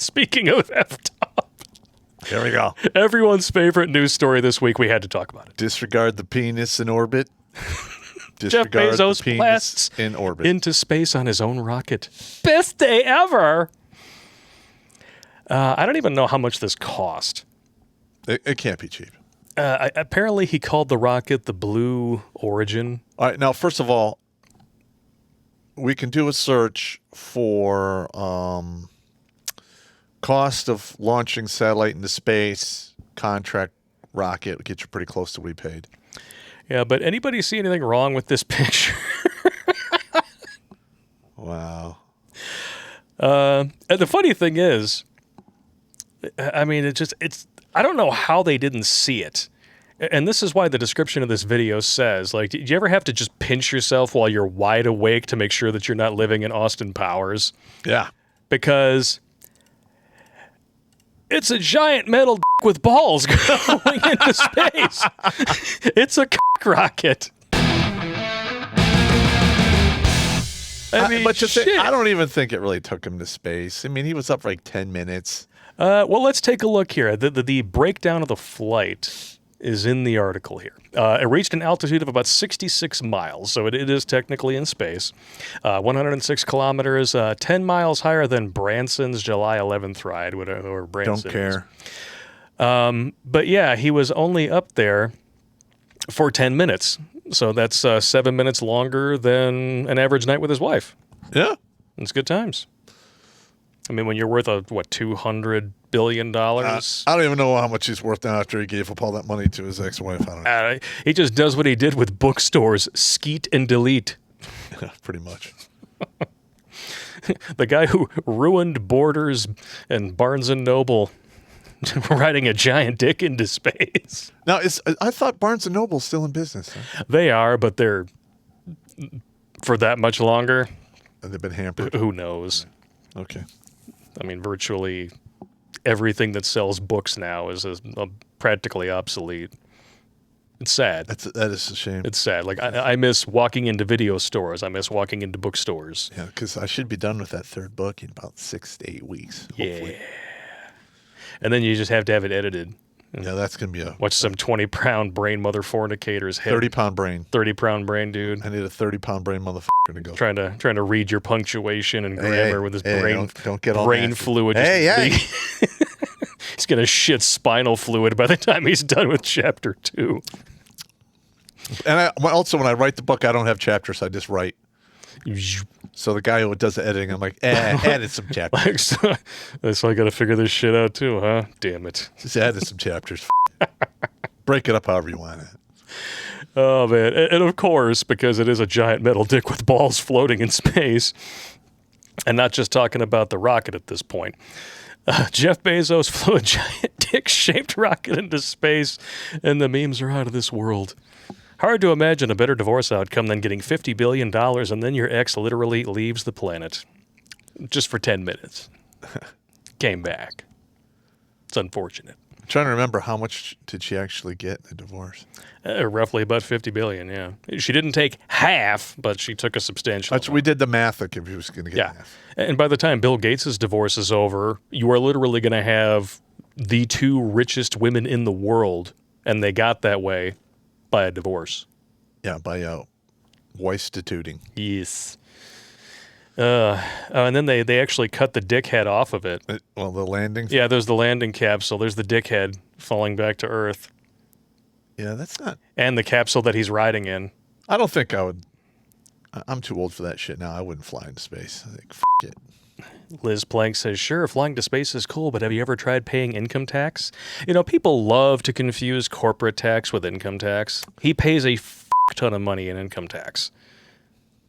Speaking of effed up. There we go. Everyone's favorite news story this week. We had to talk about it. Disregard the penis in orbit. Jeff Bezos blasts in orbit into space on his own rocket. Best day ever. I don't even know how much this cost. It can't be cheap. Apparently, he called the rocket the Blue Origin. All right. Now, first of all, we can do a search for cost of launching satellite into space, contract rocket. It'll get you pretty close to what he paid. Yeah, but anybody see anything wrong with this picture? Wow. And the funny thing is, I mean, I don't know how they didn't see it. And this is why the description of this video says, like, do you ever have to just pinch yourself while you're wide awake to make sure that you're not living in Austin Powers? Yeah. Because it's a giant metal dick with balls going into space. It's a cock rocket. I mean, I don't even think it really took him to space. I mean, he was up for like 10 minutes. Well, let's take a look here. The breakdown of the flight is in the article here. It reached an altitude of about 66 miles, so it is technically in space. 106 kilometers, 10 miles higher than Branson's July 11th ride, or Branson. Don't care. But yeah, he was only up there for 10 minutes. So that's 7 minutes longer than an average night with his wife. Yeah. It's good times. I mean, when you're worth, $200 billion? I don't even know how much he's worth now after he gave up all that money to his ex-wife. I don't know. He just does what he did with bookstores, skeet and delete. Yeah, pretty much. The guy who ruined Borders and Barnes & Noble riding a giant dick into space. Now, I thought Barnes & Noble's still in business. Huh? They are, but they're for that much longer. And they've been hampered. Who knows? Okay. I mean, virtually everything that sells books now is practically obsolete. It's sad. That is a shame. It's sad. Like, I miss walking into video stores. I miss walking into bookstores. Yeah, because I should be done with that third book in about 6 to 8 weeks. Hopefully. Yeah. And then you just have to have it edited. Yeah, that's going to be Watch some 20-pound brain mother fornicator's head. 30-pound brain. 30-pound brain, dude. I need a 30-pound brain motherfucker to go. Trying to read your punctuation and grammar with his don't get all brain nasty. fluid. He's going to shit spinal fluid by the time he's done with chapter 2. And also, when I write the book, I don't have chapters. I just write. So the guy who does the editing, I'm like, added some chapters. So I got to figure this shit out too, huh? Damn it. Just added some chapters. Break it up however you want it. Oh, man. And of course, because it is a giant metal dick with balls floating in space, and not just talking about the rocket at this point, Jeff Bezos flew a giant dick-shaped rocket into space, and the memes are out of this world. Hard to imagine a better divorce outcome than getting $50 billion and then your ex literally leaves the planet. Just for 10 minutes. Came back. It's unfortunate. I'm trying to remember, how much did she actually get in the divorce? Roughly about $50 billion, yeah. She didn't take half, but she took a substantial amount. We did the math, like if he was going to get half. And by the time Bill Gates' divorce is over, you are literally going to have the 2 richest women in the world, and they got that way by a divorce. Yeah, by wife-stituting. Yes. And then they actually cut the dick head off of it. The landing? Yeah, there's the landing capsule. There's the dick head falling back to Earth. Yeah, that's not... And the capsule that he's riding in. I don't think I would... I'm too old for that shit now. I wouldn't fly into space. I think, it. Liz Plank says, sure, flying to space is cool, but have you ever tried paying income tax? You know, people love to confuse corporate tax with income tax. He pays a ton of money in income tax.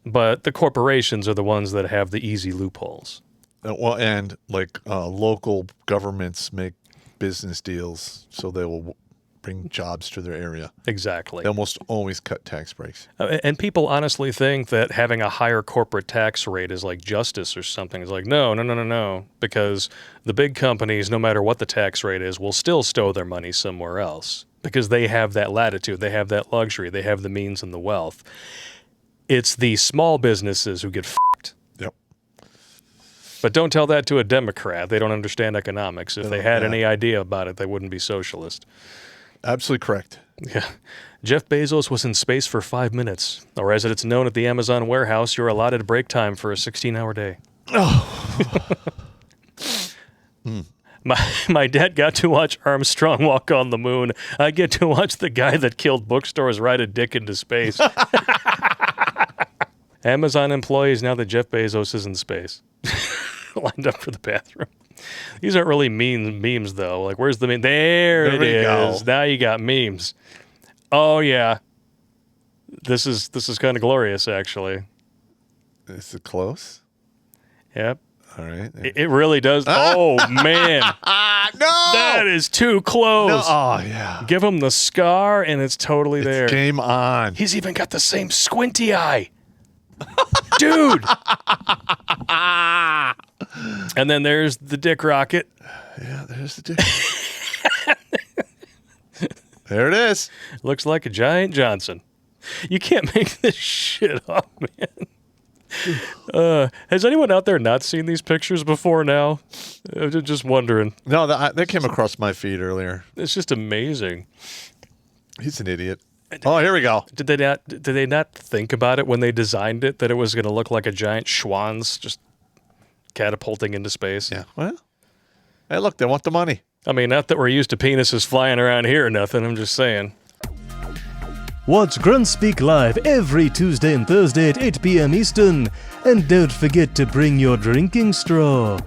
But the corporations are the ones that have the easy loopholes. And local governments make business deals so they will bring jobs to their area. Exactly. They almost always cut tax breaks. And people honestly think that having a higher corporate tax rate is like justice or something. It's like, no. Because the big companies, no matter what the tax rate is, will still stow their money somewhere else. Because they have that latitude, they have that luxury, they have the means and the wealth. It's the small businesses who get f***ed. Yep. But don't tell that to a Democrat. They don't understand economics. If they had yeah. any idea about it, they wouldn't be socialist. Absolutely correct. Yeah. Jeff Bezos was in space for 5 minutes, or as it's known at the Amazon warehouse, your allotted break time for a 16-hour day. My dad got to watch Armstrong walk on the moon. I get to watch the guy that killed bookstores ride a dick into space. Amazon employees, now that Jeff Bezos is in space, lined up for the bathroom. These aren't really memes, though. Like, where's the meme? There it is. Now you got memes. Oh, yeah. This is kind of glorious, actually. Is it close? Yep. All right. It really does. Oh, man. No! That is too close. No. Oh, yeah. Give him the scar, and it's totally there. Game on. He's even got the same squinty eye. Dude. And then there's the dick rocket. Yeah, there's the dick. There it is. Looks like a giant Johnson. You can't make this shit up, man. Has anyone out there not seen these pictures before now? I'm just wondering. No, that came across my feed earlier. It's just amazing. He's an idiot. Oh, here we go. Did they not think about it when they designed it, that it was going to look like a giant Schwanz just catapulting into space? Yeah. Well, hey, look, they want the money. I mean, not that we're used to penises flying around here or nothing. I'm just saying. Watch Grunt Speak live every Tuesday and Thursday at 8 p.m. Eastern. And don't forget to bring your drinking straw.